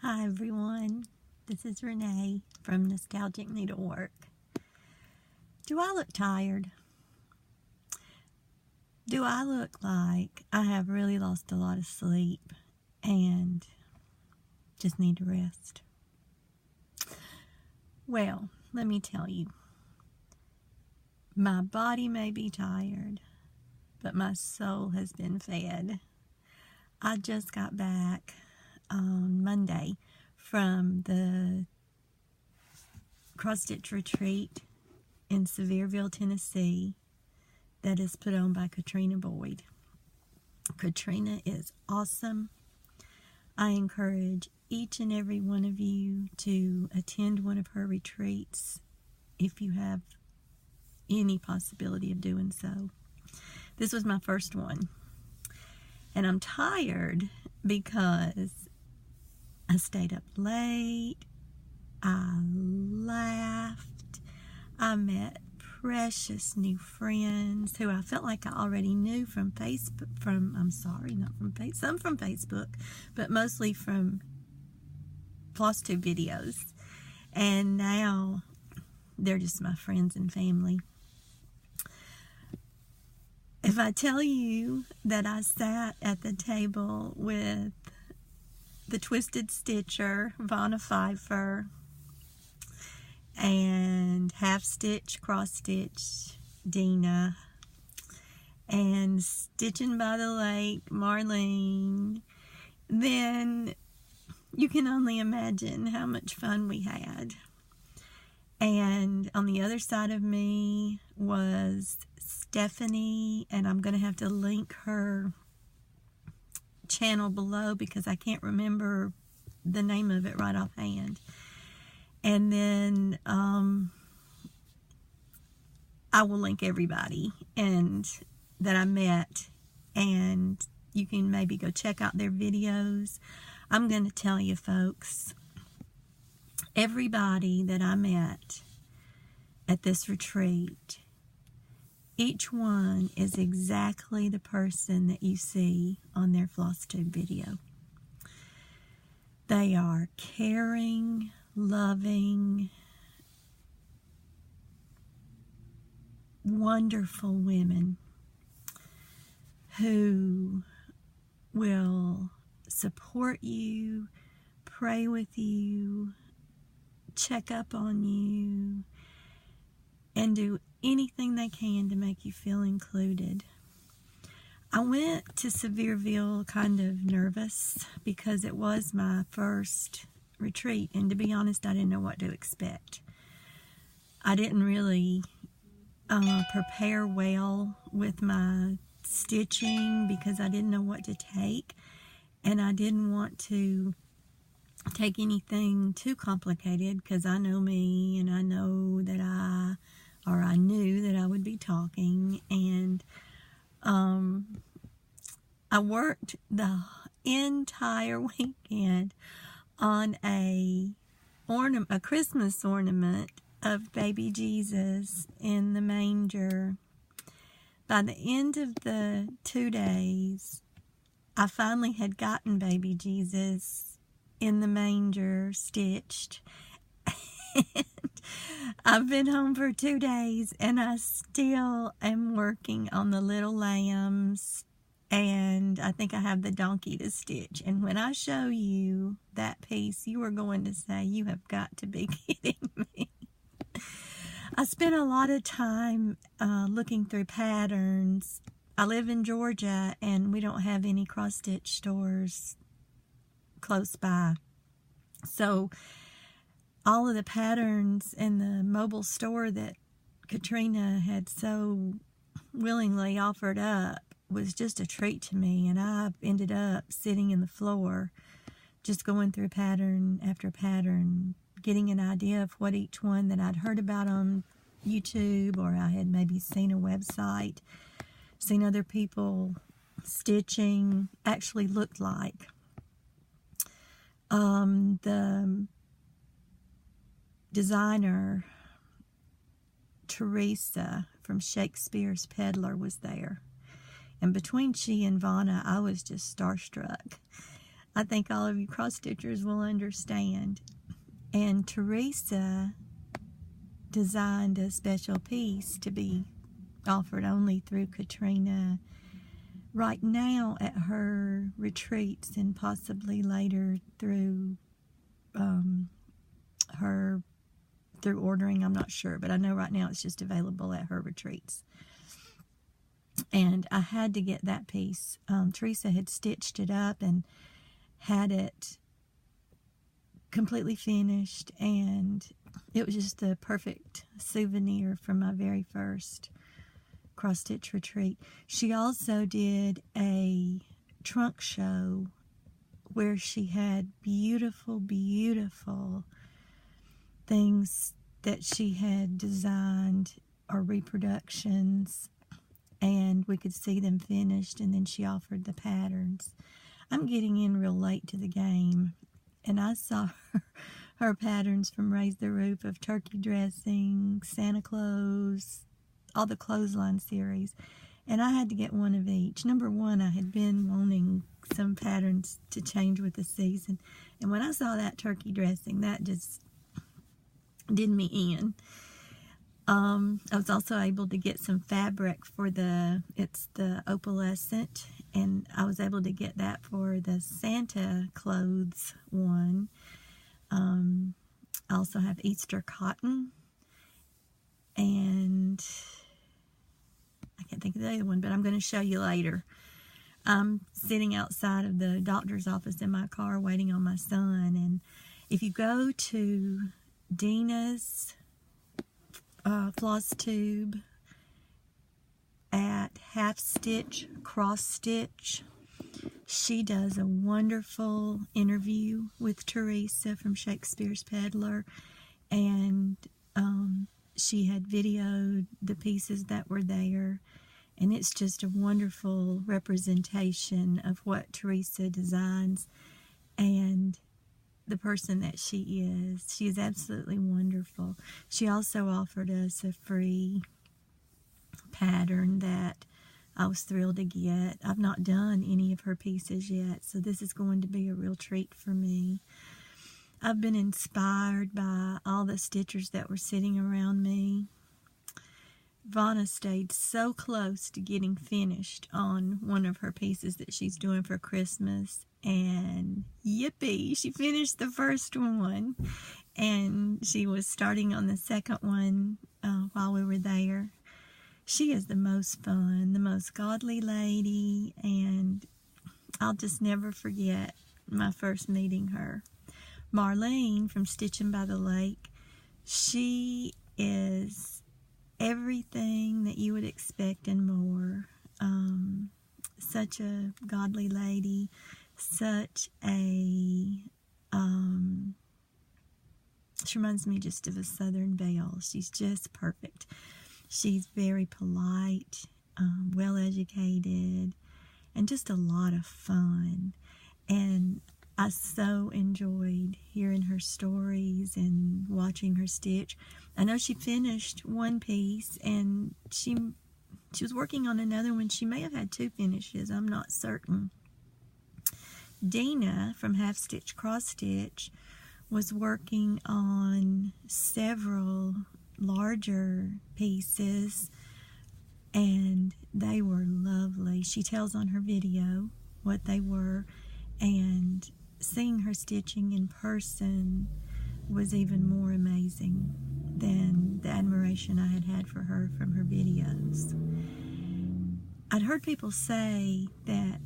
Hi everyone, this is Renee from Nostalgic Needlework. Do I look tired? Do I look like I have really lost a lot of sleep and just need to rest? Well, let me tell you, my body may be tired, but my soul has been fed. I just got back on Monday from the cross-stitch retreat in Sevierville, Tennessee that is put on by Katrina Boyd. Katrina is awesome. I encourage each and every one of you to attend one of her retreats if you have any possibility of doing so. This was my first one, and I'm tired because I stayed up late, I laughed, I met precious new friends who I felt like I already knew from Facebook, some from Facebook, but mostly from Flosstube videos, and now they're just my friends and family. If I tell you that I sat at the table with the Twisted Stitcher, Vonna Pfeiffer, and half-stitch, cross-stitch, Dena, and Stitching by the Lake, Marlene, then you can only imagine how much fun we had. And on the other side of me was Stephanie, and I'm going to have to link her channel below because I can't remember the name of it right offhand. And then I will link everybody and that I met, and you can maybe go check out their videos. I'm going to tell you folks, everybody that I met at this retreat, each one is exactly the person that you see on their Flosstube video. They are caring, loving, wonderful women who will support you, pray with you, check up on you, and do anything they can to make you feel included. I went to Sevierville kind of nervous because it was my first retreat, and to be honest, I didn't know what to expect. I didn't really prepare well with my stitching because I didn't know what to take, and I didn't want to take anything too complicated because I know me, and I know that I knew that I would be talking, and I worked the entire weekend on a Christmas ornament of baby Jesus in the manger. By the end of the 2 days, I finally had gotten baby Jesus in the manger stitched. And I've been home for 2 days, and I still am working on the little lambs, and I think I have the donkey to stitch. And when I show you that piece, you are going to say, you have got to be kidding me. I spent a lot of time looking through patterns. I live in Georgia, and we don't have any cross-stitch stores close by. So all of the patterns in the mobile store that Katrina had so willingly offered up was just a treat to me, and I ended up sitting in the floor just going through pattern after pattern, getting an idea of what each one that I'd heard about on YouTube, or I had maybe seen a website, seen other people stitching, actually looked like. The designer Theresa from Shakespeares Peddler was there, and between she and Vonna, I was just starstruck. I think all of you cross-stitchers will understand. And Theresa designed a special piece to be offered only through Katrina right now at her retreats, and possibly later through through ordering. I'm not sure, but I know right now it's just available at her retreats. And I had to get that piece. Theresa had stitched it up and had it completely finished, and it was just the perfect souvenir from my very first cross-stitch retreat. She also did a trunk show where she had beautiful, beautiful things that she had designed, or reproductions, and we could see them finished, and then she offered the patterns. I'm getting in real late to the game, and I saw her patterns from Raise the Roof of turkey dressing, Santa Claus, all the clothesline series, and I had to get one of each. Number one, I had been wanting some patterns to change with the season, and when I saw that turkey dressing, that just did me in. I was also able to get some fabric for it's the opalescent, and I was able to get that for the Santa clothes one. I also have Easter cotton, and I can't think of the other one, but I'm going to show you later. I'm sitting outside of the doctor's office in my car waiting on my son, and if you go to Dena's Flosstube at halfstitch cross stitch, she does a wonderful interview with Theresa from Shakespeares Peddler, and she had videoed the pieces that were there, and it's just a wonderful representation of what Theresa designs and the person that she is. She is absolutely wonderful. She also offered us a free pattern that I was thrilled to get. I've not done any of her pieces yet, so this is going to be a real treat for me. I've been inspired by all the stitchers that were sitting around me. Vonna stayed so close to getting finished on one of her pieces that she's doing for Christmas, and yippee, she finished the first one, and she was starting on the second one while we were there. She is the most fun, the most godly lady, and I'll just never forget my first meeting her. Marlene from stitchinbythelake, she is everything that you would expect and more. Such a godly lady, such a she reminds me just of a Southern belle. She's just perfect. She's very polite, well educated, and just a lot of fun. And I so enjoyed hearing her stories and watching her stitch. I know she finished one piece, and she was working on another one. She may have had two finishes, I'm not certain. Dena from Half Stitch Cross Stitch was working on several larger pieces, and they were lovely. She tells on her video what they were, and seeing her stitching in person was even more amazing than the admiration I had had for her from her videos. I'd heard people say that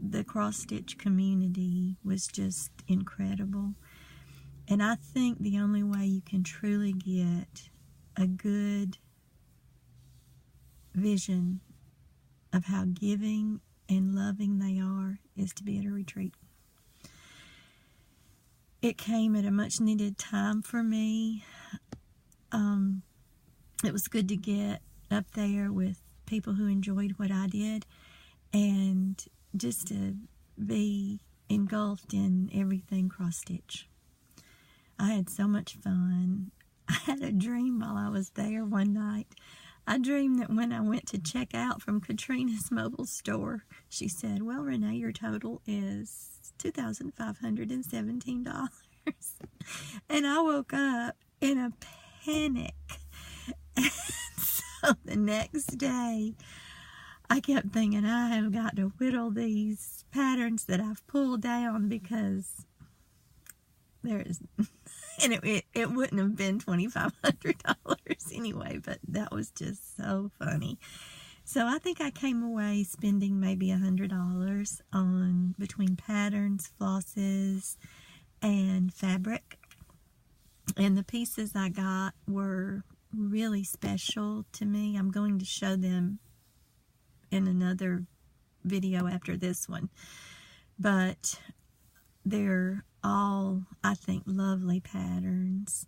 the cross-stitch community was just incredible, and I think the only way you can truly get a good vision of how giving and loving they are is to be at a retreat. It came at a much needed time for me. It was good to get up there with people who enjoyed what I did, and just to be engulfed in everything cross-stitch. I had so much fun. I had a dream while I was there one night. I dreamed that when I went to check out from Katrina's mobile store, she said, "Well, Renee, your total is was $2,517. And I woke up in a panic. And so the next day, I kept thinking, I have got to whittle these patterns that I've pulled down, because there's, and it wouldn't have been $2,500 anyway, but that was just so funny. So I think I came away spending maybe $100 on between patterns, flosses, and fabric. And the pieces I got were really special to me. I'm going to show them in another video after this one. But they're all, I think, lovely patterns.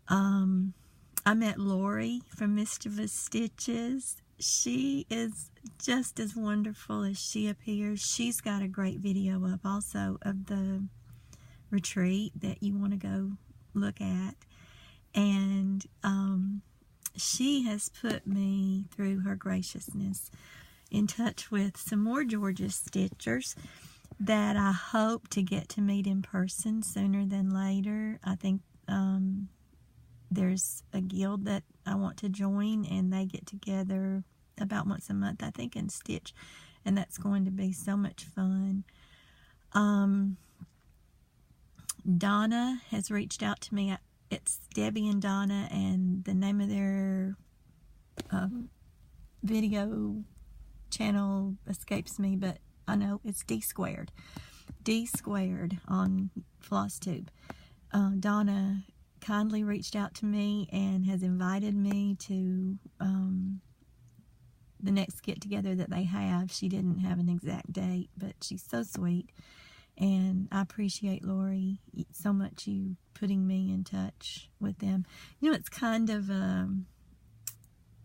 I met Lorrie from Mischievous Stitches. She is just as wonderful as she appears. She's got a great video up also of the retreat that you want to go look at. And she has put me, through her graciousness, in touch with some more Georgia Stitchers that I hope to get to meet in person sooner than later. I think there's a guild that I want to join, and they get together about once a month, I think, and stitch, and that's going to be so much fun. Donna has reached out to me. It's Debbie and Donna, and the name of their video channel escapes me, but I know it's D Squared on Flosstube. Donna kindly reached out to me and has invited me to the next get-together that they have. She didn't have an exact date, but she's so sweet, and I appreciate, Lorrie, so much, you putting me in touch with them. You know, it's kind of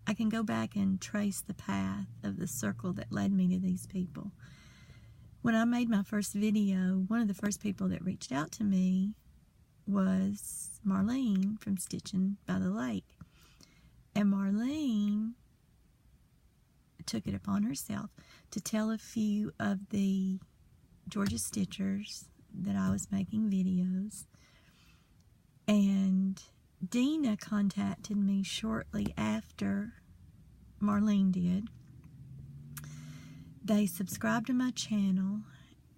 I can go back and trace the path of the circle that led me to these people. When I made my first video, one of the first people that reached out to me was Marlene from Stitching by the Lake. And Marlene took it upon herself to tell a few of the Georgia Stitchers that I was making videos. And Dena contacted me shortly after Marlene did. They subscribed to my channel,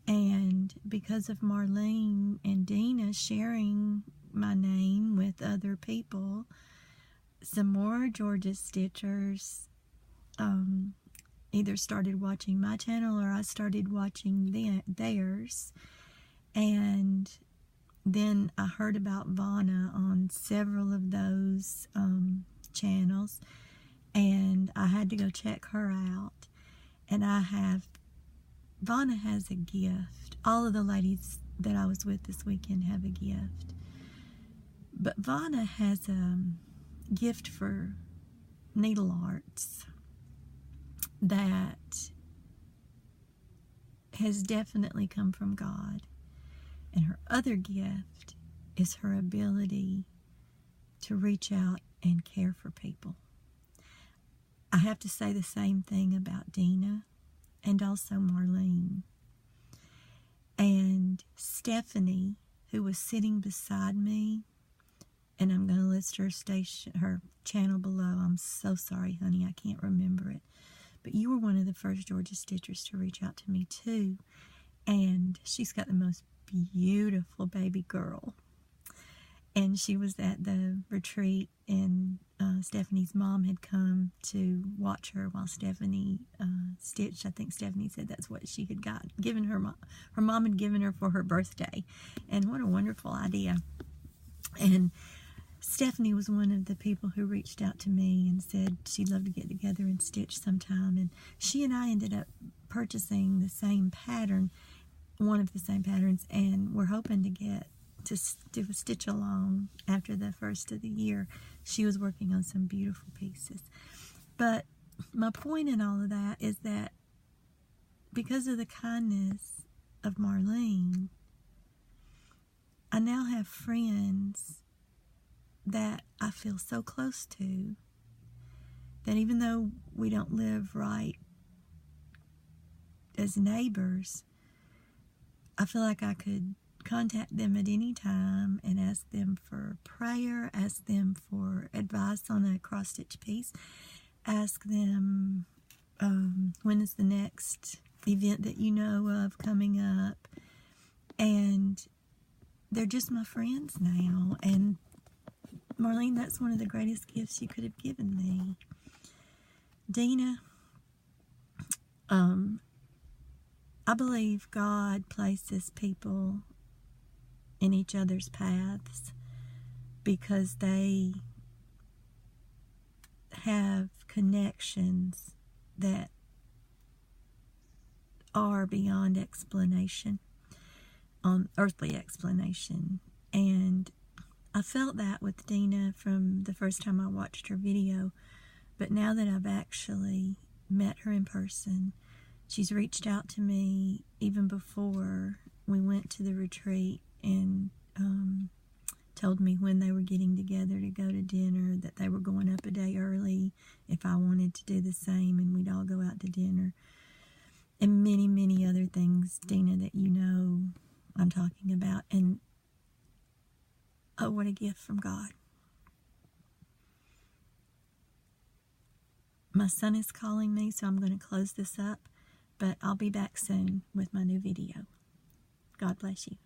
and because of Marlene and Dena sharing my name with other people, some more Georgia Stitchers either started watching my channel or I started watching theirs. And then I heard about Vonna on several of those channels, and I had to go check her out. And Vonna has a gift. All of the ladies that I was with this weekend have a gift. But Vonna has a gift for needle arts that has definitely come from God. And her other gift is her ability to reach out and care for people. I have to say the same thing about Dena and also Marlene. And Stephanie, who was sitting beside me, and I'm going to list her channel below. I'm so sorry, honey, I can't remember it. But you were one of the first Georgia Stitchers to reach out to me too. And she's got the most beautiful baby girl. And she was at the retreat, and Stephanie's mom had come to watch her while Stephanie stitched. I think Stephanie said that's what she had given her. Her mom had given her for her birthday. And what a wonderful idea. And Stephanie was one of the people who reached out to me and said she'd love to get together and stitch sometime. And she and I ended up purchasing the same pattern, one of the same patterns, and we're hoping to get to do a stitch along after the first of the year. She was working on some beautiful pieces. But my point in all of that is that because of the kindness of Marlene, I now have friends that I feel so close to that even though we don't live right as neighbors, I feel like I could contact them at any time and ask them for prayer, ask them for advice on a cross-stitch piece, ask them when is the next event that you know of coming up. And they're just my friends now. And Marlene, that's one of the greatest gifts you could have given me. Dena, I believe God places people in each other's paths because they have connections that are beyond explanation, earthly explanation. And I felt that with Dena from the first time I watched her video, but now that I've actually met her in person, she's reached out to me even before we went to the retreat and told me when they were getting together to go to dinner, that they were going up a day early if I wanted to do the same, and we'd all go out to dinner. And many, many other things, Dena, that you know I'm talking about. And oh, what a gift from God. My son is calling me, so I'm going to close this up, but I'll be back soon with my new video. God bless you.